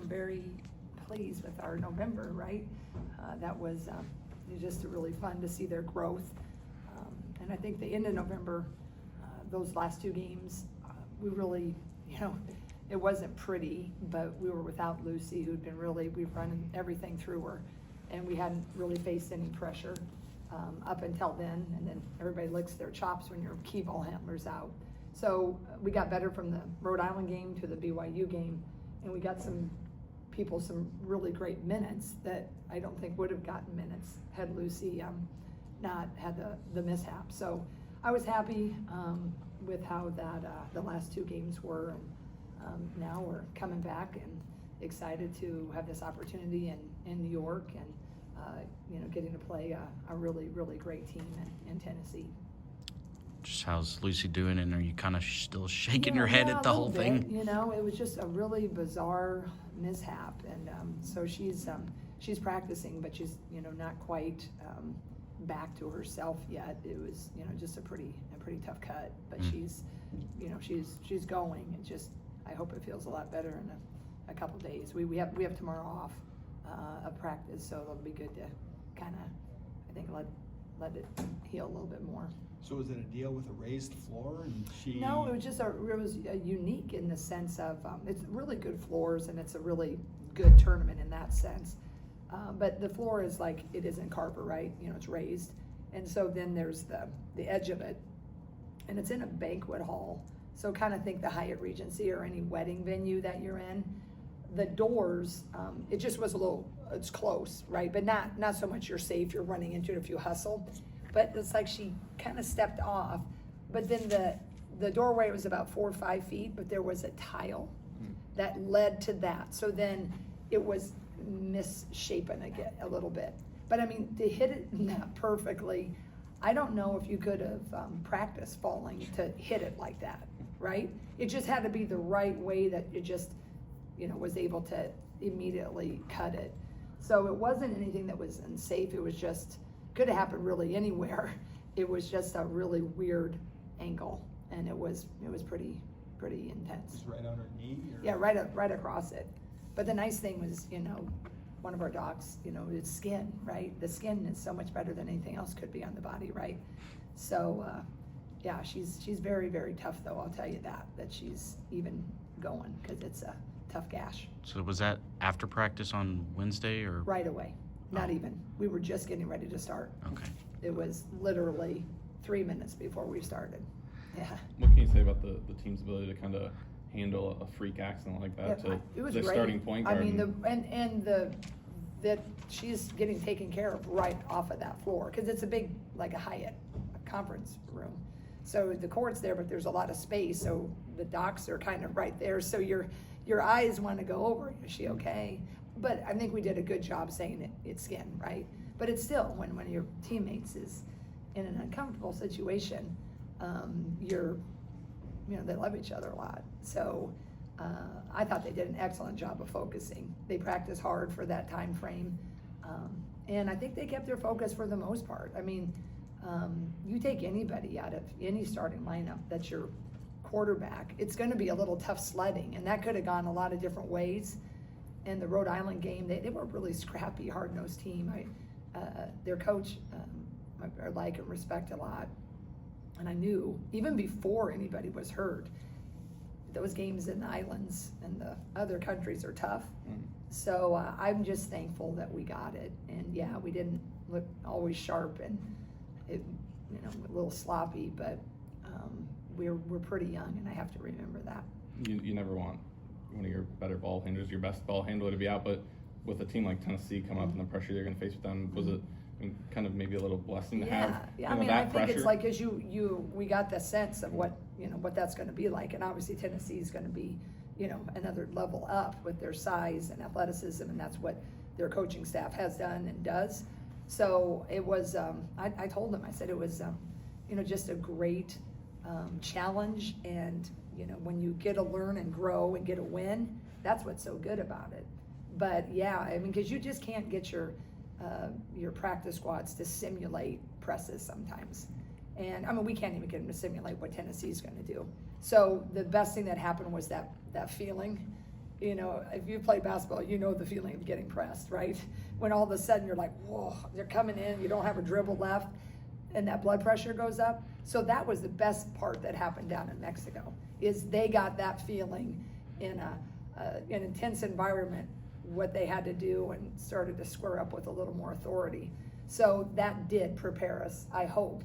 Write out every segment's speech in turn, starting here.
very pleased with our November, right? That was just really fun to see their growth. And I think the end of November, those last 2 games, we really, it wasn't pretty, but we were without Lucy, who'd been we've run everything through her, and we hadn't really faced any pressure up until then, and then everybody licks their chops when your key ball handler's out. So we got better from the Rhode Island game to the BYU game, and we got some people some really great minutes that I don't think would have gotten minutes had Lucy not had the mishap. So I was happy with how the last 2 games were, and now we're coming back and excited to have this opportunity in New York and getting to play a really, really great team in Tennessee. Just how's Lucy doing, and are you kind of still shaking your head at the whole thing? It was just a really bizarre mishap, and so she's practicing, but she's not quite back to herself yet. It was just a pretty tough cut, but she's going. It just, I hope it feels a lot better in a couple days. We have tomorrow off of practice, so it'll be good to kind of, I think, let it heal a little bit more. So was it a deal with a raised floor, and she? No, it was just it was unique in the sense of it's really good floors, and it's a really good tournament in that sense. But the floor is like it is in Carver, right? It's raised, and so then there's the edge of it, and it's in a banquet hall. So kind of think the Hyatt Regency or any wedding venue that you're in. The doors, it just was it's close, right? But not so much you're safe, you're running into it if you hustle. But it's like she kind of stepped off, but then the doorway was about 4 or 5 feet, but there was a tile that led to that. So then it was misshapen again a little bit. But I mean, to hit it that perfectly, I don't know if you could have practiced falling to hit it like that, right? It just had to be the right way that it just, was able to immediately cut it. So it wasn't anything that was unsafe. It was just, could have happened really anywhere. It was just a really weird angle, and it was pretty intense. Just right on her knee? Or? Yeah, right across it. But the nice thing was, one of our docs, it's skin, right? The skin is so much better than anything else could be on the body, right? So, yeah, she's very, very tough, though. I'll tell you that she's even going, because it's a tough gash. So was that after practice on Wednesday, or? Right away. Not even. We were just getting ready to start. Okay. It was literally 3 minutes before we started. Yeah. What can you say about the team's ability to kind of handle a freak accident like that? Yeah, it was the great. Starting point guard. I mean, that she's getting taken care of right off of that floor, because it's a big, like a Hyatt, a conference room. So the court's there, but there's a lot of space. So the docks are kind of right there. So your eyes want to go over. Is she okay? But I think we did a good job saying it's skin, right? But it's still, when one of your teammates is in an uncomfortable situation, they love each other a lot. So I thought they did an excellent job of focusing. They practiced hard for that time frame. And I think they kept their focus for the most part. I mean, you take anybody out of any starting lineup that's your quarterback, it's going to be a little tough sledding, and that could have gone a lot of different ways. In the Rhode Island game, they were a really scrappy, hard-nosed team. Their coach I like and respect a lot, and I knew even before anybody was hurt, those games in the islands and the other countries are tough. So I'm just thankful that we got it, and yeah, we didn't look always sharp, and it, a little sloppy, but we're pretty young, and I have to remember that. You never want one of your better ball handlers, your best ball handler, to be out, but with a team like Tennessee coming up and the pressure they're going to face with them, was it kind of maybe a little blessing to have? Yeah, I mean, I think it's like, as we got the sense of what that's going to be like, and obviously Tennessee is going to be, another level up with their size and athleticism, and that's what their coaching staff has done and does. So it was, I told them, I said it was, just a great challenge, and when you get to learn and grow and get a win, that's what's so good about it. But yeah, I mean, because you just can't get your practice squads to simulate presses sometimes. And I mean, we can't even get them to simulate what Tennessee's going to do. So the best thing that happened was that feeling, you know, if you play basketball, you know the feeling of getting pressed, right? When all of a sudden you're like, whoa, they're coming in, you don't have a dribble left, and that blood pressure goes up. So that was the best part that happened down in Mexico, is they got that feeling in an intense environment, what they had to do, and started to square up with a little more authority. So that did prepare us, I hope.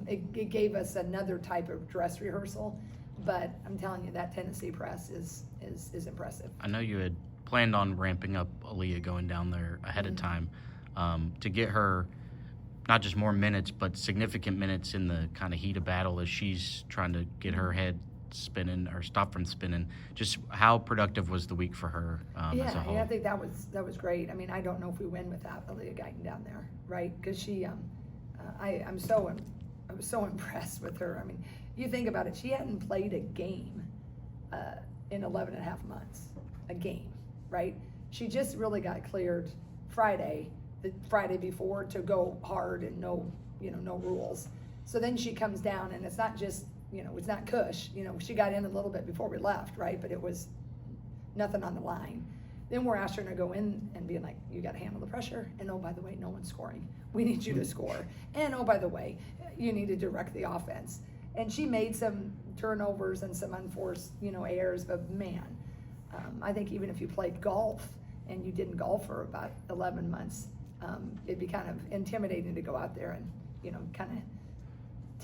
It gave us another type of dress rehearsal, but I'm telling you, that Tennessee press is impressive. I know you had planned on ramping up Aaliyah going down there ahead of time to get her not just more minutes, but significant minutes in the kind of heat of battle as she's trying to get her head spinning or stop from spinning. Just how productive was the week for her as a whole? Yeah, I think that was great. I mean, I don't know if we win without Aaliyah getting down there, right? Because she, I was so impressed with her. I mean, you think about it, she hadn't played a game in 11 and a half months, a game, right? She just really got cleared the Friday before, to go hard and no rules. So then she comes down, and it's not just, it's not cush. She got in a little bit before we left, right? But it was nothing on the line. Then we're asking her to go in and being like, you got to handle the pressure. And oh, by the way, no one's scoring. We need you to score. And oh, by the way, you need to direct the offense. And she made some turnovers and some unforced, errors. But man, I think even if you played golf and you didn't golf for about 11 months, it'd be kind of intimidating to go out there and, kind of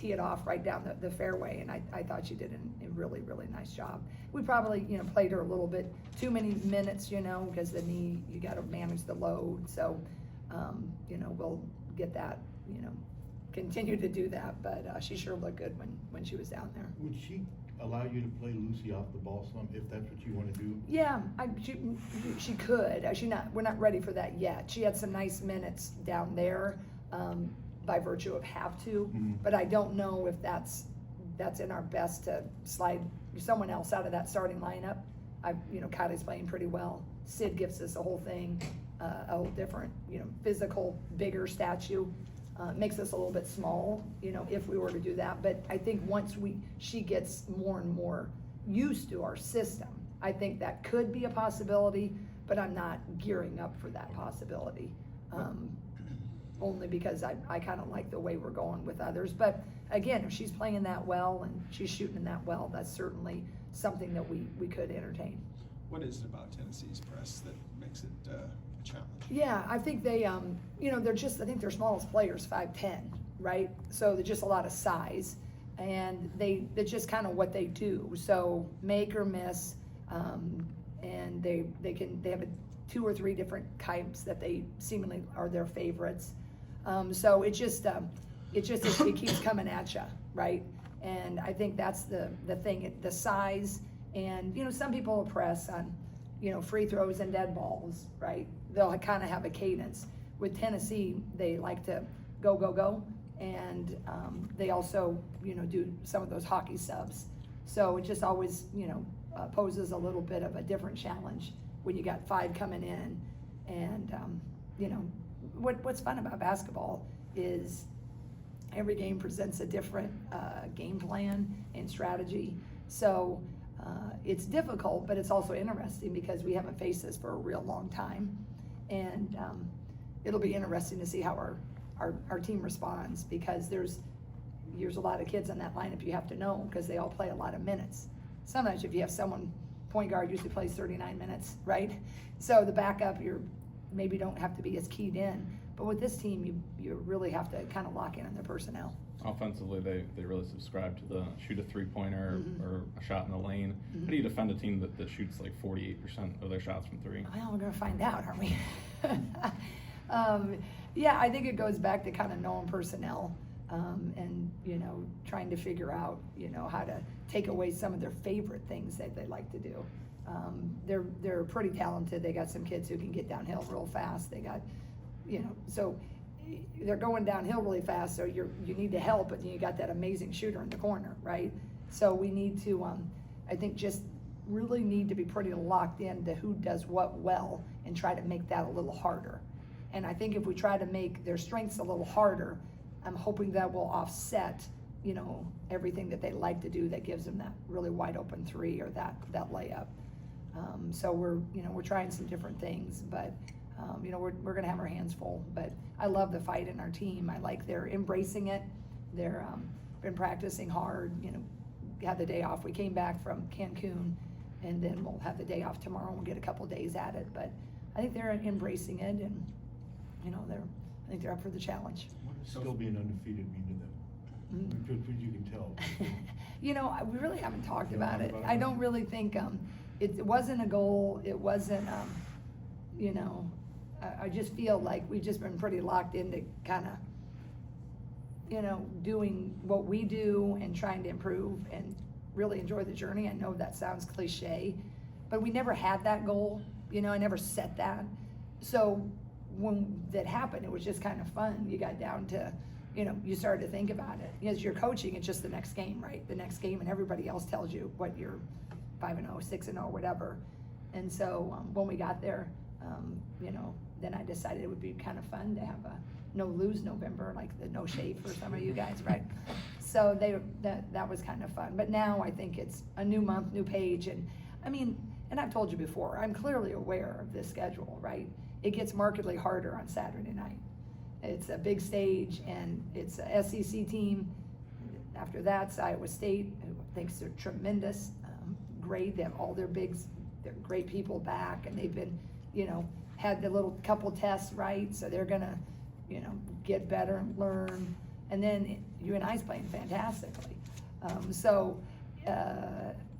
tee it off right down the fairway. And I thought she did a really, really nice job. We probably, played her a little bit too many minutes, because the knee, you got to manage the load. So, we'll get that, continue to do that. But she sure looked good when she was down there. Would she allow you to play Lucy off the ball some, if that's what you want to do? Yeah, she could. We're not ready for that yet. She had some nice minutes down there by virtue of have to, but I don't know if that's in our best to slide someone else out of that starting lineup. Kylie's playing pretty well. Sid gives us a whole thing, a whole different, physical, bigger statue. Makes us a little bit small, if we were to do that. But I think once she gets more and more used to our system, I think that could be a possibility, but I'm not gearing up for that possibility. Only because I kind of like the way we're going with others. But again, if she's playing that well and she's shooting that well, that's certainly something that we could entertain. What is it about Tennessee's press that makes it a challenge? Yeah, I think they, I think their smallest player's 5'10", right? So they're just a lot of size, and it's just kind of what they do. So make or miss, and they have 2 or 3 different types that they seemingly are their favorites. So it keeps coming at you, right? And I think that's the thing, the size, and some people will press on, free throws and dead balls, right? They'll kind of have a cadence. With Tennessee, they like to go, and they also, do some of those hockey subs. So it just always, poses a little bit of a different challenge when you got 5 coming in. And, what's fun about basketball is every game presents a different game plan and strategy. So it's difficult, but it's also interesting because we haven't faced this for a real long time. And it'll be interesting to see how our team responds, because there's a lot of kids on that lineup you have to know, because they all play a lot of minutes. Sometimes if you have someone, point guard usually plays 39 minutes, right? So the backup, maybe don't have to be as keyed in. But with this team, you really have to kind of lock in on their personnel. Offensively, they really subscribe to the shoot a 3-pointer or a shot in the lane. How do you defend a team that shoots like 48% of their shots from 3? Well, we're going to find out, aren't we? Yeah, I think it goes back to kind of knowing personnel and, trying to figure out, how to take away some of their favorite things that they like to do. They're pretty talented. They got some kids who can get downhill real fast. They got, so they're going downhill really fast, so you need to help, but you got that amazing shooter in the corner, right? So we need to, I think, just really need to be pretty locked into who does what well and try to make that a little harder. And I think if we try to make their strengths a little harder, I'm hoping that will offset, everything that they like to do that gives them that really wide open 3 or that layup. So we're trying some different things, but we're gonna have our hands full. But I love the fight in our team. I like they're embracing it. They're been practicing hard. Had the day off. We came back from Cancun, and then we'll have the day off tomorrow. We'll get a couple days at it, but I think they're embracing it, and I think they're up for the challenge. What does still being undefeated mean to them? Because you can tell. We really haven't talked about it. I don't really think, it wasn't a goal. It wasn't, I just feel like we've just been pretty locked into kind of, doing what we do and trying to improve and really enjoy the journey. I know that sounds cliche, but we never had that goal. I never set that. So when that happened, it was just kind of fun. You got down to, you started to think about it. As you're coaching, it's just the next game, right? The next game, and everybody else tells you what you're 5-0, 6-0, whatever. And so when we got there, then I decided it would be kind of fun to have a no-lose November, like the no shave for some of you guys, right? So that was kind of fun. But now I think it's a new month, new page, and and I've told you before, I'm clearly aware of this schedule, right? It gets markedly harder on Saturday night. It's a big stage, and it's a SEC team. After that's Iowa State, who thinks they're tremendous, great. They have all they're great people back, and they've been, had the little couple tests, right? So they're gonna, get better and learn. And then UNI's playing fantastically.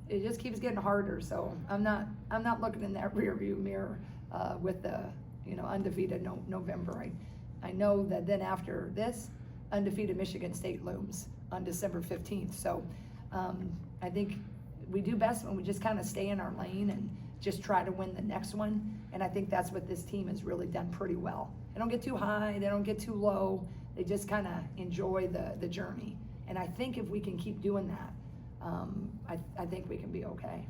It just keeps getting harder. So I'm not looking in that rearview mirror with the undefeated November. I know that then after this, undefeated Michigan State looms on December 15th. So I think we do best when we just kind of stay in our lane and just try to win the next one. And I think that's what this team has really done pretty well. They don't get too high, they don't get too low. They just kind of enjoy the journey. And I think if we can keep doing that, I think we can be okay.